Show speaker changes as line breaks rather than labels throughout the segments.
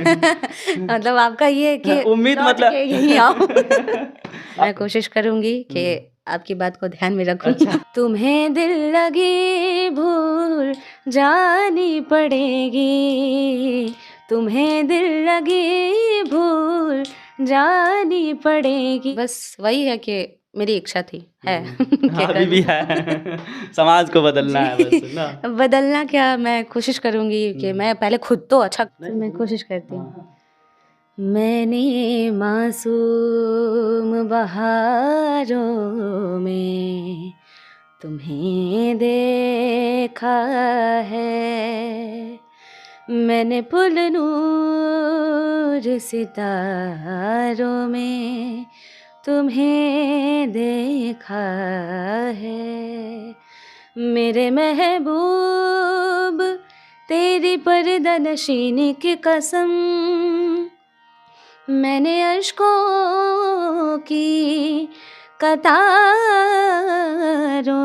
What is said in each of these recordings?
मतलब आपका ये है कि
उम्मीद
लौट
मतलब
के यहीं आओ। मैं कोशिश करूँगी कि आपकी बात को ध्यान में रखूँ।
अच्छा।
तुम्हें दिल लगी भूल जानी पड़ेगी, तुम्हें दिल लगी भूल जानी पड़ेगी। बस वही है कि मेरी इच्छा थी, है कि
अभी भी है। समाज को बदलना है बस
जी,
ना।
बदलना क्या, मैं कोशिश करूँगी कि मैं पहले खुद तो अच्छा, मैं कोशिश करती हूँ।
हाँ।
मैंने मासूम बहारों में तुम्हें देखा है, मैंने पुल-नूर सितारों में तुम्हें देखा है, मेरे महबूब तेरी पर्दानशीनी की कसम, मैंने अश्कों की कतारों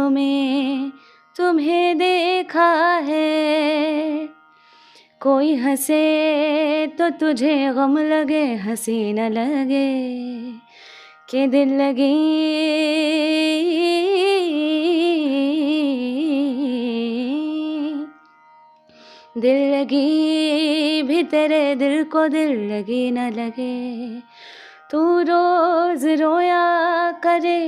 में तुम्हें देखा है, कोई हंसे तो तुझे गम लगे, हंसी न लगे कि दिल लगी, दिल लगी भी तेरे दिल को दिल लगी न लगे, तू रोज रोया करे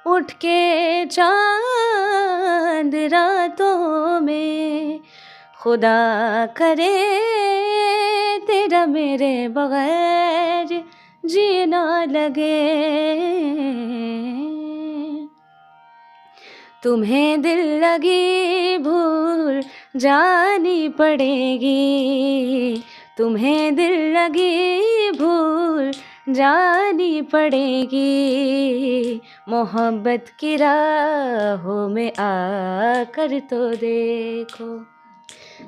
उठ के चांद रातों में, खुदा करे तेरा मेरे बगैर जीना लगे, तुम्हें दिल लगी भूल जानी पड़ेगी, तुम्हें दिल लगी भूल जानी पड़ेगी, मोहब्बत की राहों में आकर तो देखो,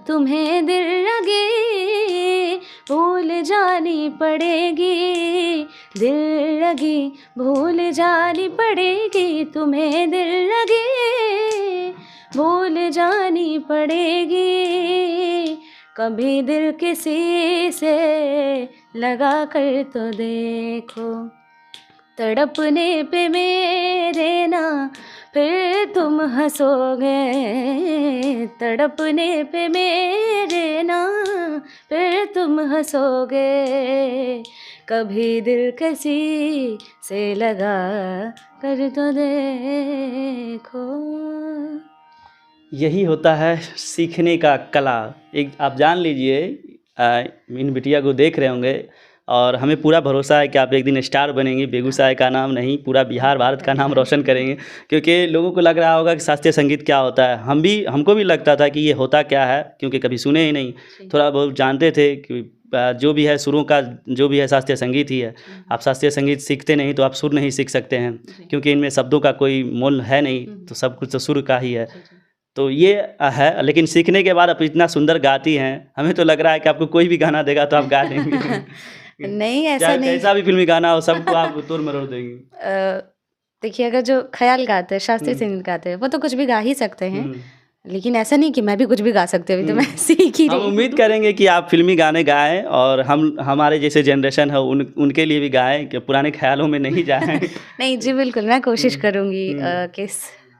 तुम्हें दिल लगी भूल जानी पड़ेगी, दिल लगी भूल जानी पड़ेगी, तुम्हें दिल लगी भूल जानी पड़ेगी, कभी दिल किसी से लगा कर तो देखो, तड़पने पे मेरे ना फिर तुम हंसोगे, तड़पने पे मेरे ना फिर तुम हंसोगे, कभी दिल किसी से लगा कर तो देखो।
यही होता है सीखने का कला। एक आप जान लीजिए, इन बिटिया को देख रहे होंगे और हमें पूरा भरोसा है कि आप एक दिन स्टार बनेंगी, बेगूसराय का नाम नहीं पूरा बिहार भारत का नाम रोशन करेंगे, क्योंकि लोगों को लग रहा होगा कि शास्त्रीय संगीत क्या होता है। हमको भी लगता था कि ये होता क्या है, क्योंकि कभी सुने ही नहीं, थोड़ा बहुत जानते थे कि जो भी है सुरों का जो भी है शास्त्रीय संगीत ही है। आप शास्त्रीय संगीत सीखते नहीं तो आप सुर नहीं सीख सकते हैं, क्योंकि इनमें शब्दों का कोई मोल है नहीं, तो सब कुछ तो सुर का ही है। तो ये है, लेकिन सीखने के बाद आप इतना सुंदर गाती हैं, हमें तो लग रहा है कि आपको कोई भी गाना देगा तो आप गा देंगी।
नहीं, ऐसा
चाहे
नहीं।
कैसा भी फिल्मी गाना हो, सबको आप तोड़ मरोड़ देंगी।
देखिए, अगर जो ख्याल गाते हैं, शास्त्रीय संगीत गाते हैं, वो तो कुछ भी गा ही सकते हैं, लेकिन ऐसा नहीं कि मैं भी कुछ भी गा सकती हूँ, अभी तो मैं सीख ही
हम
रही हूँ।
उम्मीद करेंगे कि आप फिल्मी गाने गाएं और हमारे जैसे जनरेशन है उनके लिए भी गाएं, कि पुराने ख्यालों में नहीं जाएं।
नहीं जी, बिल्कुल मैं कोशिश करूँगी कि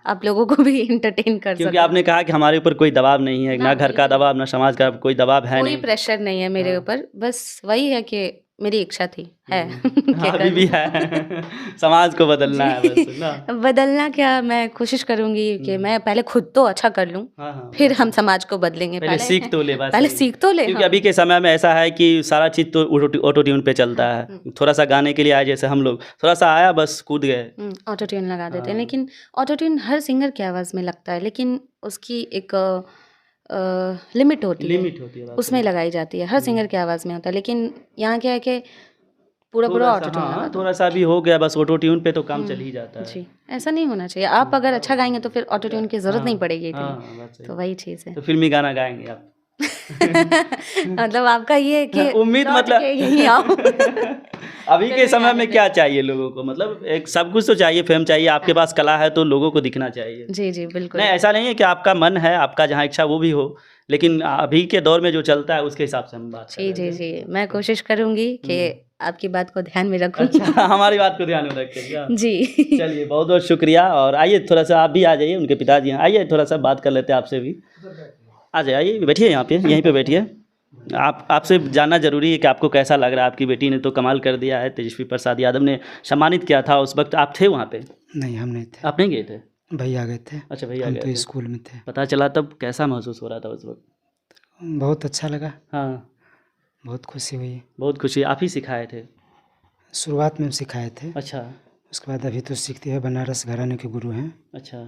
आप लोगों को भी एंटरटेन कर
क्योंकि
सकूँ।
आपने कहा कि हमारे ऊपर कोई दबाव नहीं है, ना घर का दबाव, ना समाज का कोई दबाव है
कोई
नहीं।
प्रेशर नहीं है मेरे ऊपर, बस वही है कि मेरी इच्छा थी, है कि
अभी भी है। समाज को बदलना है बस ना।
बदलना क्या, मैं कोशिश करूँगी कि मैं पहले खुद तो अच्छा कर लूँ, फिर हम समाज को बदलेंगे।
पहले सीख तो ले, बस
पहले
सही।
सीख तो ले।
क्योंकि अभी के समय में ऐसा है कि सारा चीज़ तो ऑटो ट्यून पे चलता है। थोड़ा सा गाने के लिए आए, जैसे हम लोग थोड़ा सा आया बस कूद गए,
ऑटो ट्यून लगा देते हैं, लेकिन ऑटो ट्यून हर सिंगर की आवाज़ में लगता है, लेकिन उसकी एक लिमिट होती है, उसमें लगाई जाती है। हर सिंगर की आवाज़ में होता है, लेकिन यहाँ क्या है कि पूरा ऑटो ट्यून लगा दो।
थोड़ा सा भी हो गया बस ऑटो ट्यून पे तो काम चल ही जाता है।
जी, ऐसा नहीं होना चाहिए। आप अगर अच्छा गाएंगे तो फिर ऑटो ट्यून की ज़रूरत नहीं पड़ेगी इतनी, तो वही चीज़ है।
तो फिल्मी गाना गाएंगे आप?
मतलब आपका ये है कि
उम्मीद
लौट
मतलब
के यहीं आओ।
अभी के समय में क्या चाहिए लोगों को, मतलब एक सब कुछ तो चाहिए, फेम चाहिए, आपके पास कला है तो लोगों को दिखना चाहिए।
जी जी, बिल्कुल।
नहीं, ऐसा नहीं है कि आपका मन है, आपका जहाँ इच्छा वो भी हो, लेकिन अभी के दौर में जो चलता है उसके हिसाब से हम बात कर
जी
रहे
जी
थे।
जी, मैं कोशिश करूँगी कि आपकी बात को ध्यान में रखूँ।
अच्छा हमारी बात को ध्यान में रखिएगा।
जी।
चलिए बहुत बहुत शुक्रिया। और आइए थोड़ा सा आप भी आ जाइए, उनके पिताजी हैं, आइए थोड़ा सा बात कर लेते हैं आपसे भी। आ जाइए, आइए बैठिए यहाँ पे, यहीं पे बैठिए। आपसे जानना जरूरी है कि आपको कैसा लग रहा है। आपकी बेटी ने तो कमाल कर दिया है, तेजस्वी प्रसाद यादव ने सम्मानित किया था, उस वक्त आप थे वहाँ पे?
नहीं, हम नहीं थे,
आप नहीं गए थे?
भैया गए थे।
अच्छा भैया
हम
गए
तो
थे।
स्कूल में थे।
पता चला तब कैसा महसूस हो रहा था उस वक्त?
बहुत अच्छा लगा,
हाँ,
बहुत खुशी हुई।
बहुत खुशी। आप ही सिखाए थे?
शुरुआत में हम सिखाए थे,
अच्छा
उसके बाद अभी तो सीखती है, बनारस घराने के गुरु हैं।
अच्छा,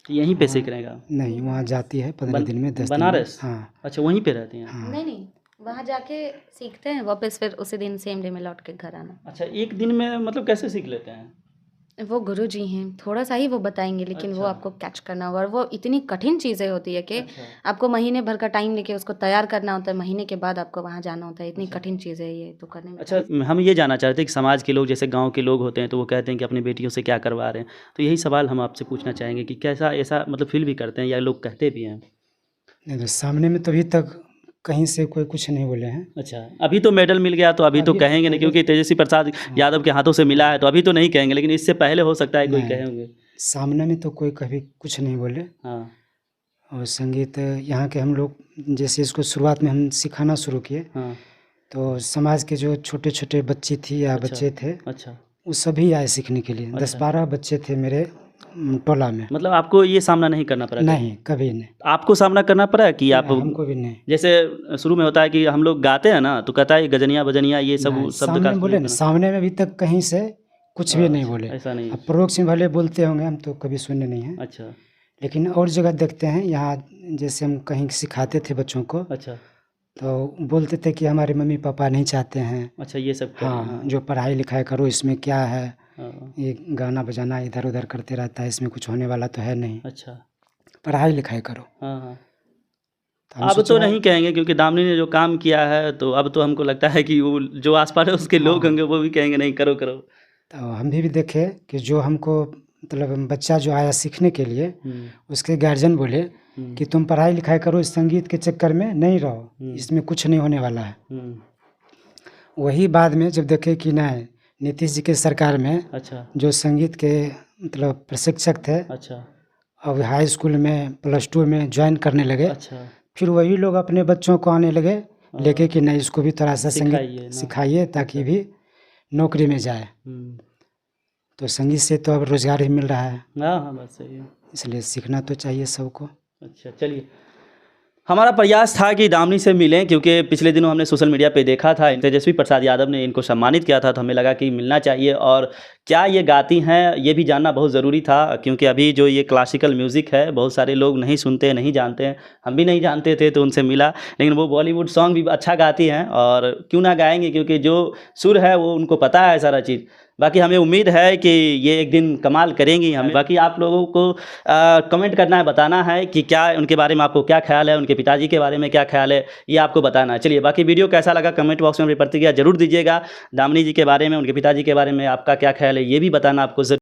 तो यहीं पे सीख रहेगा?
नहीं, वहाँ जाती है 15 दिन में, 10 दिन में।
बनारस?
हाँ
अच्छा वहीं पे रहती हैं?
हाँ।
नहीं नहीं, वहाँ जाके सीखते हैं, वापस फिर उसी दिन सेम डे में लौट के घर आना।
अच्छा एक दिन में मतलब कैसे सीख लेते हैं?
वो गुरुजी हैं, थोड़ा सा ही वो बताएंगे, लेकिन वो
अच्छा।
आपको कैच करना होगा। और वो इतनी कठिन चीज़ें होती है कि
अच्छा।
आपको महीने भर का टाइम लेके उसको तैयार करना होता है, महीने के बाद आपको वहाँ जाना होता है। इतनी
अच्छा।
कठिन चीज़ है ये तो करने में।
अच्छा हम ये जानना चाहते हैं कि समाज के लोग, जैसे गांव के लोग होते हैं, तो वो कहते हैं कि अपनी बेटियों से क्या करवा रहे हैं, तो यही सवाल हम आपसे पूछना चाहेंगे कि कैसा ऐसा मतलब फील भी करते हैं या लोग कहते भी हैं?
नहीं तो सामने में तो अभी तक कहीं से कोई कुछ नहीं बोले हैं।
अच्छा अभी तो मेडल मिल गया तो अभी तो
अभी तो
कहेंगे नहीं, क्योंकि तेजस्वी प्रसाद यादव के हाथों से मिला है, तो अभी तो नहीं कहेंगे, लेकिन इससे पहले हो सकता है कोई
नहीं।
कहे होंगे।
सामने में तो कोई कभी कुछ नहीं बोले।
हाँ
और संगीत यहाँ के हम लोग जैसे इसको शुरुआत में हम सिखाना शुरू किए,
हाँ।
तो समाज के जो छोटे छोटे बच्ची थी या
अच्छा।
बच्चे थे,
अच्छा
वो सभी आए सीखने के लिए। 10-12 बच्चे थे मेरे टोला में।
मतलब आपको ये सामना नहीं करना पड़ा?
नहीं, कभी नहीं।
आपको सामना करना पड़ा कि आप,
हमको भी नहीं।
जैसे शुरू में होता है कि हम लोग गाते हैं ना, तो कहता है गजनिया बजनिया ये सब
नहीं,
शब्द
सामने
का
बोले ना, सामने में अभी तक कहीं से कुछ भी नहीं बोले।
ऐसा नहीं?
अब परोक्ष में भले बोलते होंगे, हम तो कभी सुने नहीं हैं।
अच्छा
लेकिन और जगह देखते हैं, यहाँ जैसे हम कहीं सिखाते थे बच्चों को,
अच्छा
तो बोलते थे कि हमारे मम्मी पापा नहीं चाहते हैं।
अच्छा ये सब करें,
हाँ, जो पढ़ाई लिखाई करो, इसमें क्या है,
हाँ,
ये गाना बजाना इधर उधर करते रहता है, इसमें कुछ होने वाला तो है नहीं,
अच्छा
पढ़ाई लिखाई करो।
हाँ हाँ।
तो हम
अब तो
सोचा,
नहीं कहेंगे, क्योंकि दामिनी ने जो काम किया है, तो अब तो हमको लगता है कि वो जो आसपास उसके लोग होंगे वो भी कहेंगे नहीं करो करो।
तो हम भी देखे कि जो हमको मतलब बच्चा जो आया सीखने के लिए, उसके गार्जियन बोले कि तुम पढ़ाई लिखाई करो, इस संगीत के चक्कर में नहीं रहो, इसमें कुछ नहीं होने वाला है। वही बाद में जब देखे कि नहीं, नीतीश जी के सरकार में
अच्छा
जो संगीत के मतलब प्रशिक्षक थे,
अच्छा
अब हाई स्कूल में +2 में ज्वाइन करने लगे,
अच्छा
फिर वही लोग अपने बच्चों को आने लगे लेके कि नहीं, इसको भी थोड़ा सा
सिखाइए
संगीत
ना।
सिखाइए ताकि भी नौकरी में जाए। तो संगीत से तो अब रोज़गार ही मिल रहा है,
हाँ हाँ बात सही है।
इसलिए सीखना तो चाहिए सबको।
अच्छा चलिए, हमारा प्रयास था कि दामिनी से मिलें, क्योंकि पिछले दिनों हमने सोशल मीडिया पे देखा था तेजस्वी प्रसाद यादव ने इनको सम्मानित किया था, तो हमें लगा कि मिलना चाहिए और क्या ये गाती हैं ये भी जानना बहुत ज़रूरी था, क्योंकि अभी जो ये क्लासिकल म्यूज़िक है बहुत सारे लोग नहीं सुनते, नहीं जानते हैं, हम भी नहीं जानते थे, तो उनसे मिला। लेकिन वो बॉलीवुड सॉन्ग भी अच्छा गाती हैं और क्यों ना गाएंगे, क्योंकि जो सुर है वो उनको पता है सारा चीज़। बाकी हमें उम्मीद है कि ये एक दिन कमाल करेंगी। हमें बाकी आप लोगों को कमेंट करना है, बताना है कि क्या उनके बारे में आपको क्या ख्याल है, उनके पिताजी के बारे में क्या ख्याल है, ये आपको बताना है। चलिए, बाकी वीडियो कैसा लगा कमेंट बॉक्स में अपनी प्रतिक्रिया जरूर दीजिएगा। दामिनी जी के बारे में, उनके पिताजी के बारे में आपका क्या ख्याल है, ये भी बताना आपको जरूर।